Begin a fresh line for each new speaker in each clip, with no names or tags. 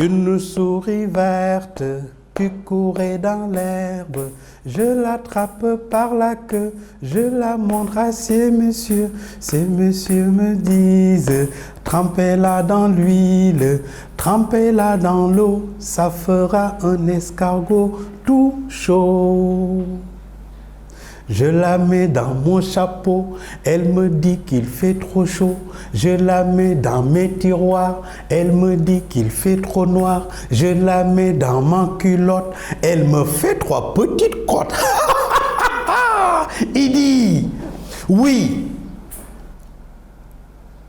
Une souris verte qui courait dans l'herbe. Je l'attrape par la queue, je la montre à ces messieurs. Ces messieurs me disent, trempez-la dans l'huile, trempez-la dans l'eau, ça fera un escargot tout chaud. Je la mets dans mon chapeau, elle me dit qu'il fait trop chaud. Je la mets dans mes tiroirs, elle me dit qu'il fait trop noir. Je la mets dans ma culotte, elle me fait 3 petites côtes. Il dit, oui.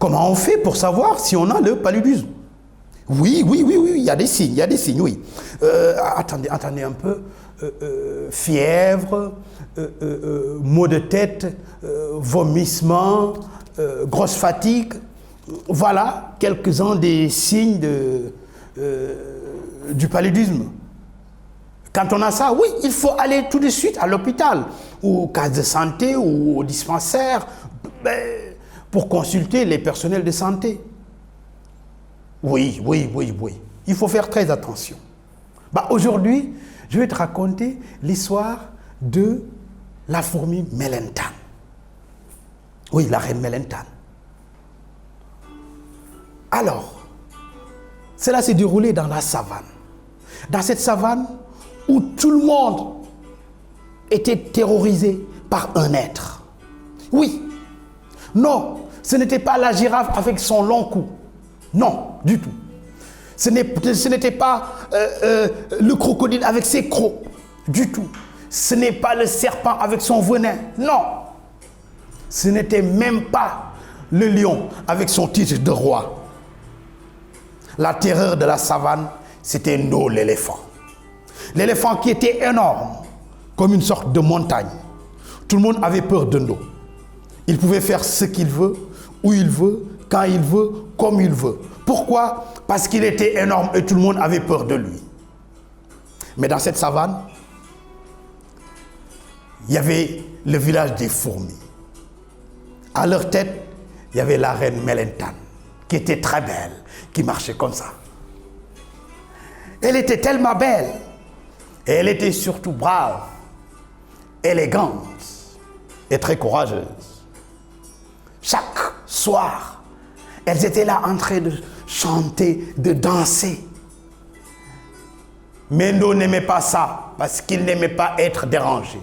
Comment on fait pour savoir si on a le paludisme? Oui, il y a des signes, oui. Attendez un peu. Fièvre, maux de tête, vomissement, grosse fatigue. Voilà quelques-uns des signes du paludisme. Quand on a ça, oui, il faut aller tout de suite à l'hôpital, ou aux cases de santé, ou au dispensaire, pour consulter les personnels de santé. Oui. Il faut faire très attention. Aujourd'hui, je vais te raconter l'histoire de la fourmi Mellentan. Oui, la reine Mellentan. Alors, cela s'est déroulé dans la savane. Dans cette savane où tout le monde était terrorisé par un être. Oui. Non, ce n'était pas la girafe avec son long cou. Non, du tout. Ce n'était pas le crocodile avec ses crocs, du tout. Ce n'est pas le serpent avec son venin, non. Ce n'était même pas le lion avec son titre de roi. La terreur de la savane, c'était No l'éléphant. L'éléphant qui était énorme, comme une sorte de montagne. Tout le monde avait peur de No. Il pouvait faire ce qu'il veut, où il veut, quand il veut, comme il veut. Pourquoi? Parce qu'il était énorme et tout le monde avait peur de lui. Mais dans cette savane, il y avait le village des fourmis. À leur tête, il y avait la reine Mellentan, qui était très belle, qui marchait comme ça. Elle était tellement belle, et elle était surtout brave, élégante et très courageuse. Chaque soir, elles étaient là en train de chanter, de danser. Mais No n'aimait pas ça, parce qu'il n'aimait pas être dérangé.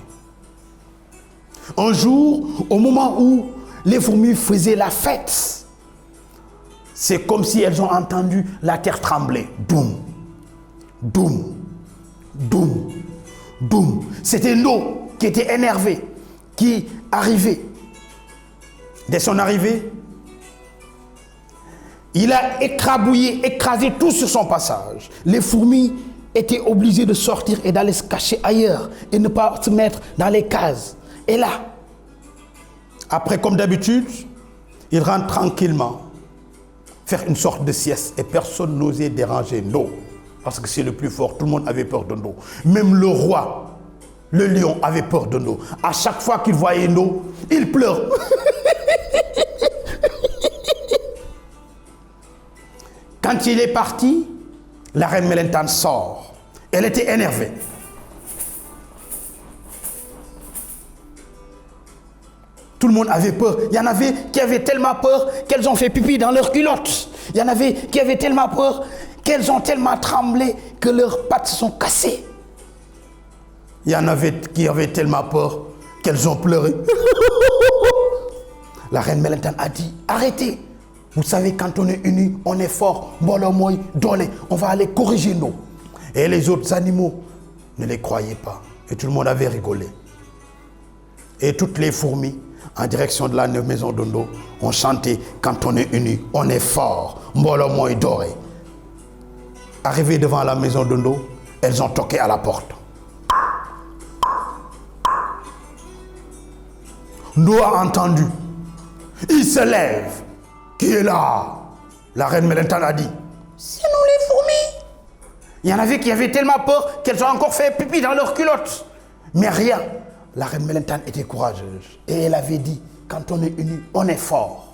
Un jour, au moment où les fourmis faisaient la fête, c'est comme si elles ont entendu la terre trembler. Boum, boum, boum, boum. C'était No qui était énervé, qui arrivait. Dès son arrivée, il a écrasé tout sur son passage. Les fourmis étaient obligées de sortir et d'aller se cacher ailleurs et ne pas se mettre dans les cases. Et là, après, comme d'habitude, il rentre tranquillement, faire une sorte de sieste et personne n'osait déranger No. Parce que c'est le plus fort, tout le monde avait peur de No. Même le roi, le lion, avait peur de No. À chaque fois qu'il voyait No, il pleure. Quand il est parti, la reine Mellentan sort. Elle était énervée. Tout le monde avait peur. Il y en avait qui avaient tellement peur qu'elles ont fait pipi dans leurs culottes. Il y en avait qui avaient tellement peur qu'elles ont tellement tremblé que leurs pattes se sont cassées. Il y en avait qui avaient tellement peur qu'elles ont pleuré. La reine Mellentan a dit, arrêtez. Vous savez, quand on est unis, on est fort. Bolomoy, Dole, on va aller corriger nous. Et les autres animaux ne les croyaient pas. Et tout le monde avait rigolé. Et toutes les fourmis, en direction de la maison de No, ont chanté, quand on est unis, on est fort. Bolomoy, Dole. Arrivées devant la maison de No, elles ont toqué à la porte. No a entendu. Il se lève. Qui est là? La reine Mellentan a dit, c'est nous les fourmis. Il y en avait qui avaient tellement peur qu'elles ont encore fait pipi dans leurs culottes. Mais rien. La reine Mellentan était courageuse. Et elle avait dit, quand on est unis, on est fort.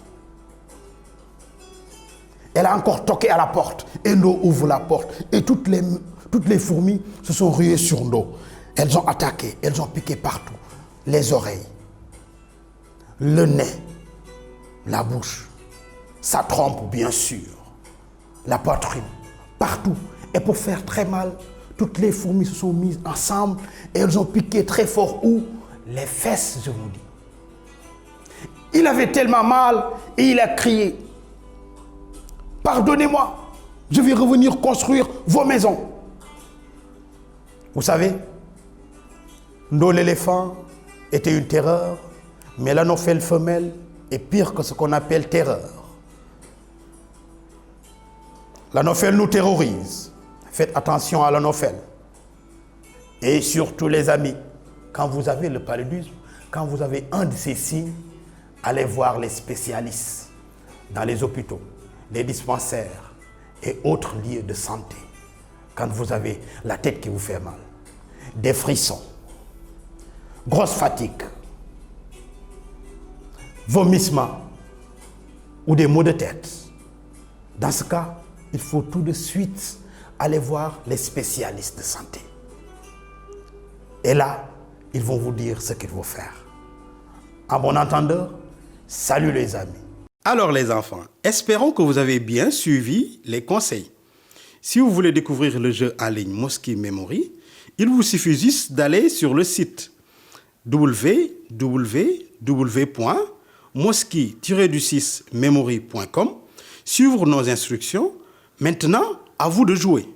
Elle a encore toqué à la porte. Et Ndo ouvre la porte. Et toutes les fourmis se sont ruées sur Ndo. Elles ont attaqué, elles ont piqué partout. Les oreilles, le nez, la bouche, sa trompe bien sûr, la poitrine, partout. Et pour faire très mal, toutes les fourmis se sont mises ensemble et elles ont piqué très fort où? Les fesses, je vous dis. Il avait tellement mal et il a crié, pardonnez-moi, je vais revenir construire vos maisons. Vous savez, Ndo l'éléphant était une terreur, mais l'anophèle femelle est pire que ce qu'on appelle terreur. L'anophèle nous terrorise. Faites attention à l'anophèle. Et surtout les amis, quand vous avez le paludisme, quand vous avez un de ces signes, allez voir les spécialistes dans les hôpitaux, les dispensaires et autres lieux de santé. Quand vous avez la tête qui vous fait mal, des frissons, grosse fatigue, vomissements ou des maux de tête. Dans ce cas, il faut tout de suite aller voir les spécialistes de santé. Et là, ils vont vous dire ce qu'il faut faire. En bon entendeur, salut les amis.
Alors les enfants, espérons que vous avez bien suivi les conseils. Si vous voulez découvrir le jeu en ligne Mosky Memory, il vous suffit juste d'aller sur le site www.mosky-memory.com, suivre nos instructions. Maintenant, à vous de jouer.